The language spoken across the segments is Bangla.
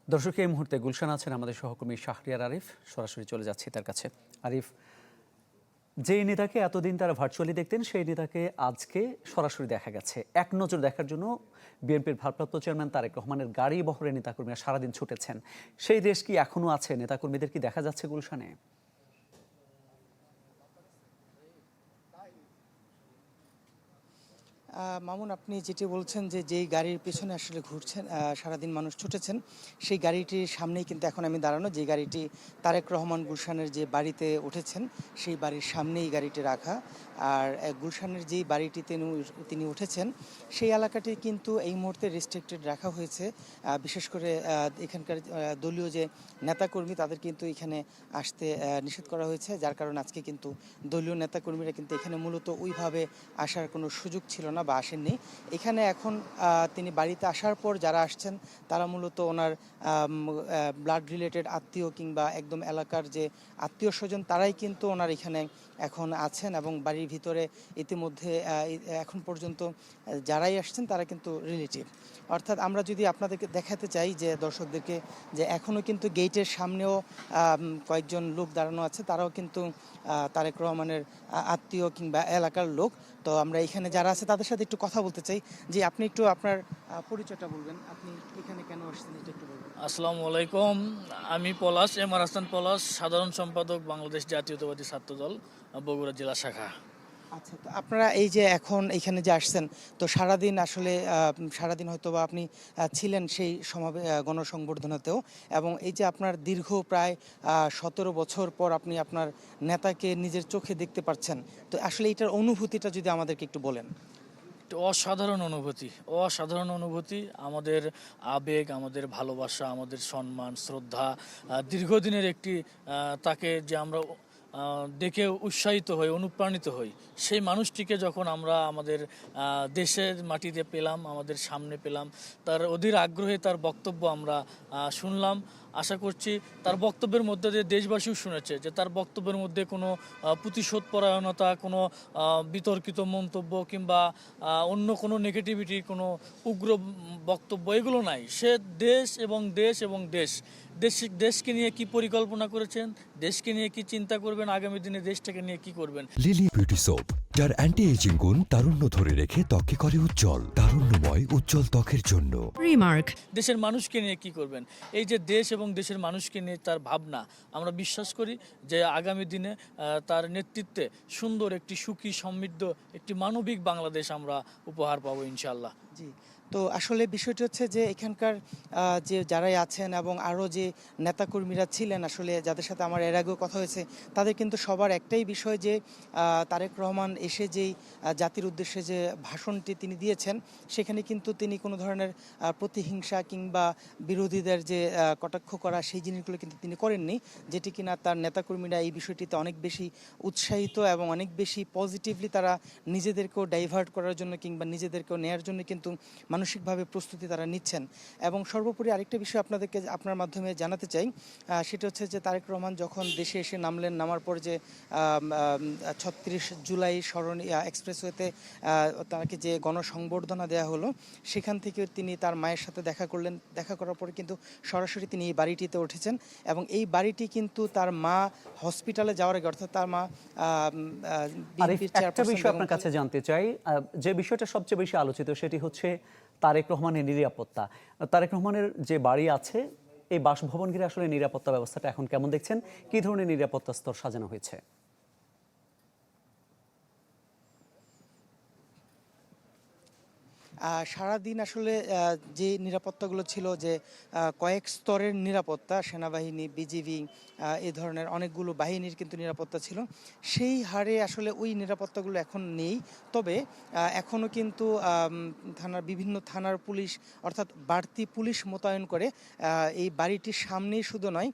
দর্শক এই মুহূর্তে গুলশান আছেন আমাদের সহকর্মী শাহরিয়ার আরিফ। সরাসরি চলে যাচ্ছি তার কাছে। আরিফ, যে নেতাকে এতদিন তারা ভার্চুয়ালি দেখতেন সেই নেতাকে আজকে সরাসরি দেখা গেছে। এক নজর দেখার জন্য বিএনপির ভারপ্রাপ্ত চেয়ারম্যান তারেক রহমানের গাড়ি বহরে নেতাকর্মীরা সারাদিন ছুটেছেন। সেই দেশ কি এখনো আছে? নেতাকর্মীদের কি দেখা যাচ্ছে গুলশানে? মামুন, আপনি যেটি বলছেন যে যেই গাড়ির পেছনে আসলে ঘুরছেন, সারাদিন মানুষ ছুটেছেন, সেই গাড়িটির সামনেই কিন্তু এখন আমি দাঁড়ানো। যে গাড়িটি তারেক রহমান গুলশানের যে বাড়িতে উঠেছেন সেই বাড়ির সামনেই গাড়িটি রাখা। আর গুলশানের যেই বাড়িটিতে তিনি উঠেছেন সেই এলাকাটি কিন্তু এই মুহূর্তে রেস্ট্রিক্টেড রাখা হয়েছে। বিশেষ করে এখানকার দলীয় যে নেতাকর্মী তাদের কিন্তু এখানে আসতে নিষেধ করা হয়েছে, যার কারণে আজকে কিন্তু দলীয় নেতাকর্মীরা কিন্তু এখানে মূলত ওইভাবে আসার কোনো সুযোগ ছিল না বা আসেননি এখানে। এখন তিনি বাড়িতে আসার পর যারা আসছেন তারা মূলত ওনার ব্লাড রিলেটেড আত্মীয় কিংবা একদম এলাকার যে আত্মীয় স্বজন তারাই কিন্তু ওনার এখানে এখন আছেন এবং বাড়ির ভিতরে ইতিমধ্যে এখন পর্যন্ত যারাই আসছেন তারা কিন্তু রিলেটিভ। অর্থাৎ আমরা যদি আপনাদেরকে দেখাতে চাই যে দর্শকদেরকে, যে এখনও কিন্তু গেটের সামনেও কয়েকজন লোক দাঁড়ানো আছে, তারাও কিন্তু তারেক রহমানের আত্মীয় কিংবা এলাকার লোক। তো আমরা এখানে যারা আছে তাদের সাথে একটু কথা বলতে চাই। যে আপনি একটু আপনার পরিচয়টা বলবেন, আপনি এখানে কেন আসছেন এটা একটু বলবেন। আসসালামু আলাইকুম। আমি পলাশ, এম আর হাসান পলাশ, সাধারণ সম্পাদক বাংলাদেশ জাতীয়তাবাদী ছাত্রদল, বগুড়া জেলা শাখা। আচ্ছা, তো আপনারা এই যে এখন এখানে যে আসছেন, তো সারাদিন আসলে সারাদিন হয়তো বা আপনি ছিলেন সেই গণসংবর্ধনাতেও, এবং এই যে আপনার দীর্ঘ প্রায় 17 বছর পর আপনি আপনার নেতাকে নিজের চোখে দেখতে পাচ্ছেন, তো আসলে এটার অনুভূতিটা যদি আমাদেরকে একটু বলেন। তো অসাধারণ অনুভূতি, আমাদের আবেগ, আমাদের ভালোবাসা, আমাদের সম্মান, শ্রদ্ধা, দীর্ঘদিনের একটি তাকে যে আমরা দেখে উৎসাহিত হই, অনুপ্রাণিত হই, সেই মানুষটিকে যখন আমরা আমাদের দেশের মাটিতে পেলাম, আমাদের সামনে পেলাম, তার অধীর আগ্রহে তার বক্তব্য আমরা শুনলাম। আশা করছি তার বক্তব্যের মধ্যে দিয়ে দেশবাসীও শুনেছে যে তার বক্তব্যের মধ্যে কোনো প্রতিশোধ পরায়ণতা, কোনো বিতর্কিত মন্তব্য কিংবা অন্য কোনো নেগেটিভিটি, কোনো উগ্র বক্তব্য, এগুলো নাই। সে দেশকে নিয়ে কি পরিকল্পনা করেছেন, দেশকে নিয়ে কি চিন্তা করবেন, আগামী দিনে দেশটাকে নিয়ে কি করবেন। লিলি বিউটি সোপ, যার অ্যান্টি এজিং গুণ তারুণ্য ধরে রেখে ত্বকে করে উজ্জ্বল, তারুণ্যময় উজ্জ্বল ত্বকের জন্য। রিমার্ক। দেশের মানুষকে নিয়ে কি করবেন, এই যে দেশ এবং দেশের মানুষকে নিয়ে তার ভাবনা, আমরা বিশ্বাস করি যে আগামী দিনে তার নেতৃত্বে সুন্দর একটি সুখী, সমৃদ্ধ, একটি মানবিক বাংলাদেশ আমরা উপহার পাবো ইনশাল্লাহ। জি, তো আসলে বিষয়টি হচ্ছে যে এখানকার যে যারাই আছেন এবং আরও যে নেতাকর্মীরা ছিলেন, আসলে যাদের সাথে আমার এর আগেও কথা হয়েছে, তাদের কিন্তু সবার একটাই বিষয় যে তারেক রহমান এসে যেই জাতির উদ্দেশ্যে যে ভাষণটি তিনি দিয়েছেন, সেখানে কিন্তু তিনি কোনো ধরনের প্রতিহিংসা কিংবা বিরোধীদের যে কটাক্ষ করা সেই জিনিসগুলো কিন্তু তিনি করেননি, যেটি কিনা তার নেতাকর্মীরা এই বিষয়টিতে অনেক বেশি উৎসাহিত এবং অনেক বেশি পজিটিভলি তারা নিজেদেরকেও ডাইভার্ট করার জন্য কিংবা নিজেদেরকেও নেয়ার জন্য কিন্তু মানসিকভাবে প্রস্তুতি তারা নিচ্ছেন। এবং সর্বোপরি আরেকটা বিষয় আপনাদেরকে আপনার মাধ্যমে জানাতে চাই, সেটা হচ্ছে যে তারেক রহমান যখন দেশে এসে নামার পর যে 36 জুলাই স্মরণী এক্সপ্রেসওয়েতে তাকে যে গণসংবর্ধনা দেওয়া হলো, সেখান থেকে তিনি তার মায়ের সাথে দেখা করলেন। দেখা করার পরে কিন্তু সরাসরি তিনি এই বাড়িটিতে উঠেছেন, এবং এই বাড়িটি কিন্তু তার মা হসপিটালে যাওয়ার আগে, অর্থাৎ তার মা আরিফ, একটা বিষয় আপনার কাছে জানতে চাই। যে বিষয়টা সবচেয়ে বেশি আলোচিত সেটি হচ্ছে তারেক রহমানের নিরাপত্তা। তারেক রহমানের যে বাড়ি আছে, এই বাসভবন ঘিরে আসলে নিরাপত্তা ব্যবস্থাটা এখন কেমন দেখছেন? কি ধরনের নিরাপত্তা স্তর সাজানো হয়েছে? সারাদিন আসলে যে নিরাপত্তাগুলো ছিল, যে কয়েক স্তরের নিরাপত্তা, সেনাবাহিনী, বিজিবি, এই ধরনের অনেকগুলো বাহিনীর কিন্তু নিরাপত্তা ছিল, সেই হারে আসলে ওই নিরাপত্তাগুলো এখন নেই। তবে এখনও কিন্তু বিভিন্ন থানার পুলিশ, অর্থাৎ বাড়তি পুলিশ মোতায়েন করে এই বাড়িটির সামনেই শুধু নয়,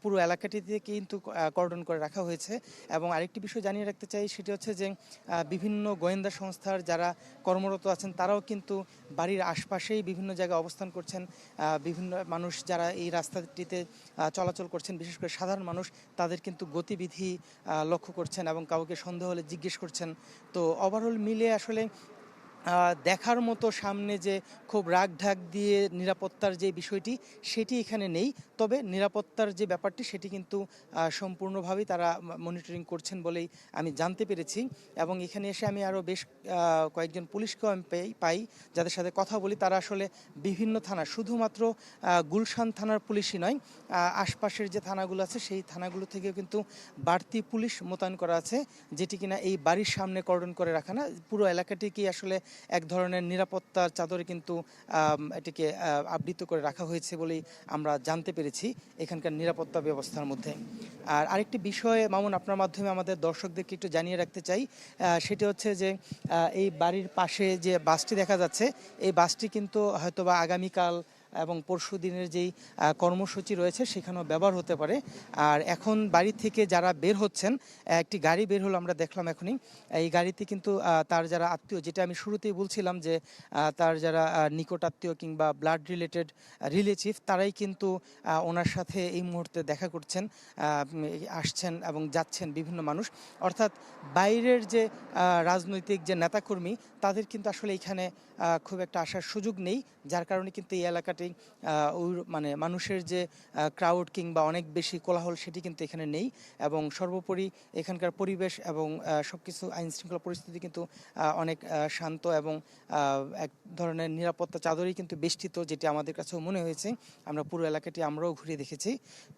পুরো এলাকাটিতে কিন্তু কর্ডন করে রাখা হয়েছে। এবং আরেকটি বিষয় জানিয়ে রাখতে চাই, সেটি হচ্ছে যে বিভিন্ন গোয়েন্দা সংস্থার যারা কর্মরত আছেন তারাও কিন্তু বাড়ির আশপাশেই বিভিন্ন জায়গায় অবস্থান করছেন। বিভিন্ন মানুষ যারা এই রাস্তাটিতে চলাচল করছেন, বিশেষ করে সাধারণ মানুষ, তাদের কিন্তু গতিবিধি লক্ষ্য করছেন এবং কাউকে সন্দেহ হলে জিজ্ঞেস করছেন। তো ওভারঅল মিলে আসলে দেখার মতো সামনে যে খুব রাগ ঢাক দিয়ে নিরাপত্তার যে বিষয়টি সেটি এখানে নেই। তবে নিরাপত্তার যে ব্যাপারটি সেটি কিন্তু সম্পূর্ণভাবেই তারা মনিটরিং করছেন বলেই আমি জানতে পেরেছি। এবং এখানে এসে আমি আরও বেশ কয়েকজন পুলিশকেও আমি পাই যাদের সাথে কথা বলি। তারা আসলে বিভিন্ন থানা, শুধুমাত্র গুলশান থানার পুলিশই নয়, আশপাশের যে থানাগুলো আছে সেই থানাগুলো থেকেও কিন্তু বাড়তি পুলিশ মোতায়েন করা আছে, যেটি কিনা এই বাড়ির সামনে কর্ডন করে রাখা না, পুরো এলাকাটিকে আসলে এক ধরনের নিরাপত্তার চাদরে কিন্তু এটিকে আবৃত করে রাখা হয়েছে বলেই আমরা জানতে পেরেছি এখানকার নিরাপত্তা ব্যবস্থার মধ্যে। আর আরেকটি বিষয় মামুন, আপনার মাধ্যমে আমাদের দর্শকদেরকে একটু জানিয়ে রাখতে চাই, সেটি হচ্ছে যে এই বাড়ির পাশে যে বাসটি দেখা যাচ্ছে, এই বাসটি কিন্তু হয়তোবা আগামীকাল এবং পরশু দিনের যেই কর্মসূচি রয়েছে সেখানেও ব্যবহার হতে পারে। আর এখন বাড়ি থেকে যারা বের হচ্ছেন, একটি গাড়ি বের হলো আমরা দেখলাম এখনই, এই গাড়িতে কিন্তু তার যারা আত্মীয়, যেটা আমি শুরুতেই বলছিলাম যে তার যারা নিকট আত্মীয় কিংবা ব্লাড রিলেটেড রিলেটিভ, তারাই কিন্তু ওনার সাথে এই মুহূর্তে দেখা করছেন, আসছেন এবং যাচ্ছেন বিভিন্ন মানুষ। অর্থাৎ বাইরের যে রাজনৈতিক যে নেতাকর্মী, তাদের কিন্তু আসলে এখানে খুব একটা আসার সুযোগ নেই, যার কারণে কিন্তু এই এলাকাটি মানে মানুষের যে ক্রাউড কিংবা অনেক বেশি কোলাহল সেটি কিন্তু এখানে নেই। এবং সর্বোপরি এখানকার পরিবেশ এবং সবকিছু আইন শৃঙ্খলা পরিস্থিতি কিন্তু অনেক শান্ত এবং এক ধরনের নিরাপত্তা চাদরেই কিন্তু বেষ্টিত, যেটি আমাদের কাছেও মনে হয়েছে। আমরা পুরো এলাকাটি আমরাও ঘুরে দেখেছি।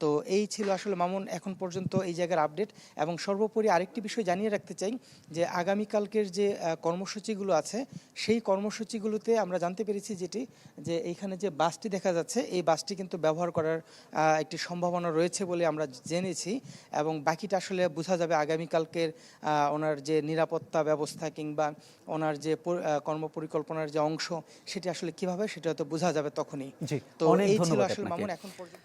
তো এই ছিল আসলে মামুন এখন পর্যন্ত এই জায়গার আপডেট। এবং সর্বোপরি আরেকটি বিষয় জানিয়ে রাখতে চাই যে আগামীকালকের যে কর্মসূচিগুলো আছে সেই কর্মসূচিগুলোতে আমরা জানতে পেরেছি যে এইখানে যে বাসটি দেখা যাচ্ছে, এই বাসটি কিন্তু ব্যবহার করার একটি সম্ভাবনা রয়েছে বলে আমরা জেনেছি। এবং বাকিটা আসলে বোঝা যাবে আগামীকালকের ওনার যে নিরাপত্তা ব্যবস্থা কিংবা ওনার যে কর্মপরিকল্পনার যে অংশ সেটি আসলে কিভাবে, সেটা হয়তো বোঝা যাবে তখনই। জি, তো অনেক এই ছিল ধন্যবাদ আসলে আপনাকে। মামুন এখন পর্যন্ত।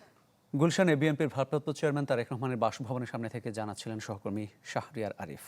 গুলশানে বিএনপির ভারপ্রাপ্ত চেয়ারম্যান তারেক রহমানের বাসভবনের সামনে থেকে জানাচ্ছিলেন সহকর্মী শাহরিয়ার আরিফ।